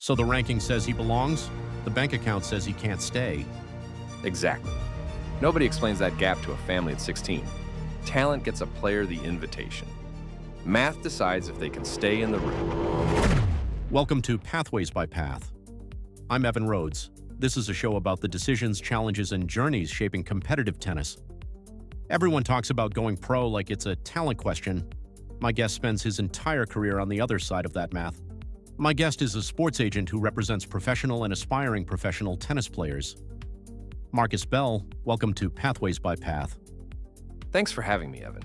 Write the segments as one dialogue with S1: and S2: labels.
S1: So the ranking says he belongs, the bank account says he can't stay.
S2: Exactly. Nobody explains that gap to a family at 16. Talent gets a player the invitation. Math decides if they can stay in the room.
S1: Welcome to Pathways by Path. I'm Evan Rhodes. This is a show about the decisions, challenges, and journeys shaping competitive tennis. Everyone talks about going pro like it's a talent question. My guest spends his entire career on the other side of that math. My guest is a sports agent who represents professional and aspiring professional tennis players. Marcus Bell, welcome to Pathways by Path.
S2: Thanks for having me, Evan.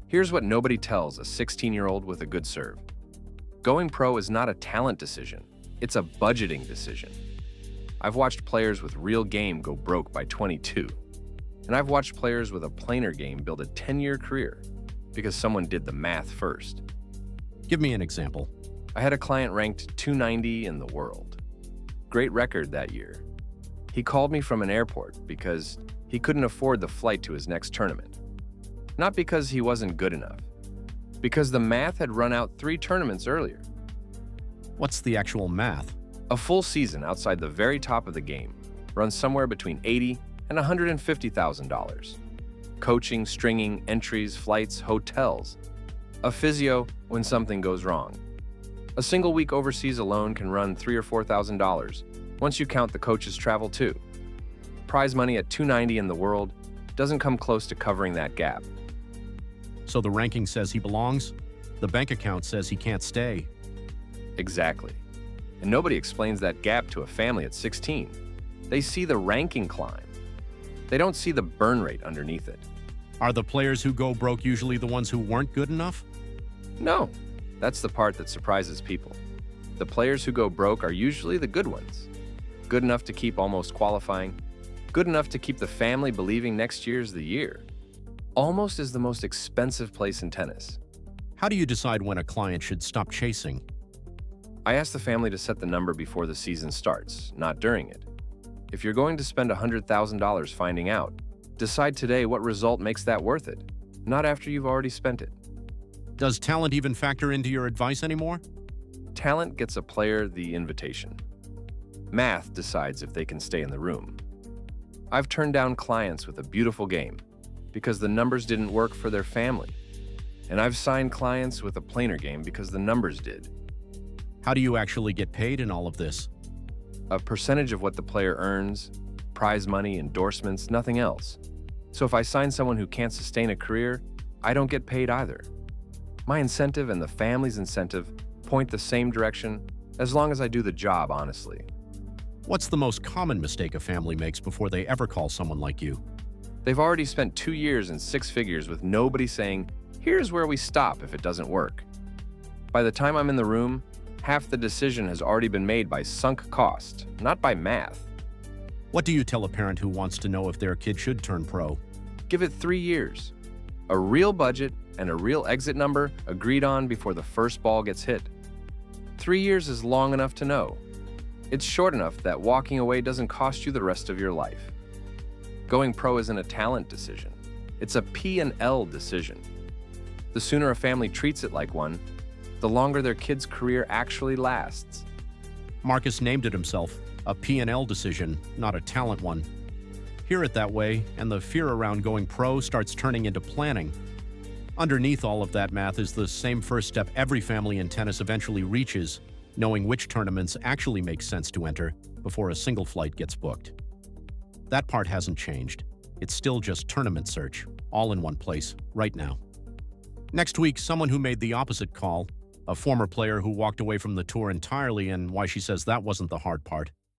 S2: Here's what nobody tells a 16-year-old with a good serve. Going pro is not a talent decision. It's a budgeting decision. I've watched players with real game go broke by 22. And I've watched players with a planar game build a 10-year career because someone did the math first.
S1: Give me an example.
S2: I had a client ranked 290 in the world. Great record that year. He called me from an airport because he couldn't afford the flight to his next tournament. Not because he wasn't good enough, because the math had run out 3 tournaments earlier.
S1: What's the actual math?
S2: A full season outside the very top of the game runs somewhere between $80,000 and $150,000. Coaching, stringing, entries, flights, hotels. A physio when something goes wrong. A single week overseas alone can run $3,000 or $4,000, once you count the coach's travel too. Prize money at 290 in the world doesn't come close to covering that gap.
S1: So the ranking says he belongs, the bank account says he can't stay.
S2: Exactly. And nobody explains that gap to a family at 16. They see the ranking climb. They don't see the burn rate underneath it.
S1: Are the players who go broke usually the ones who weren't good enough?
S2: No, that's the part that surprises people. The players who go broke are usually the good ones. Good enough to keep almost qualifying. Good enough to keep the family believing next year's the year. Almost is the most expensive place in tennis.
S1: How do you decide when a client should stop chasing?
S2: I ask the family to set the number before the season starts, not during it. If you're going to spend $100,000 finding out, decide today what result makes that worth it, not after you've already spent it.
S1: Does talent even factor into your advice anymore?
S2: Talent gets a player the invitation. Math decides if they can stay in the room. I've turned down clients with a beautiful game because the numbers didn't work for their family. And I've signed clients with a planar game because the numbers did.
S1: How do you actually get paid in all of this?
S2: A percentage of what the player earns, prize money, endorsements, nothing else. So if I sign someone who can't sustain a career, I don't get paid either. My incentive and the family's incentive point the same direction as long as I do the job honestly.
S1: What's the most common mistake a family makes before they ever call someone like you?
S2: They've already spent 2 years and 6 figures with nobody saying, here's where we stop if it doesn't work. By the time I'm in the room, half the decision has already been made by sunk cost, not by math.
S1: What do you tell a parent who wants to know if their kid should turn pro?
S2: Give it 3 years. A real budget and a real exit number agreed on before the first ball gets hit. 3 years is long enough to know. It's short enough that walking away doesn't cost you the rest of your life. Going pro isn't a talent decision. It's a P&L decision. The sooner a family treats it like one, the longer their kid's career actually lasts.
S1: Marcus named it himself, a P&L decision, not a talent one. Hear it that way, and the fear around going pro starts turning into planning. Underneath all of that math is the same first step every family in tennis eventually reaches, knowing which tournaments actually make sense to enter before a single flight gets booked. That part hasn't changed. It's still just tournament search, all in one place, right now. Next week, someone who made the opposite call, a former player who walked away from the tour entirely, and why she says that wasn't the hard part.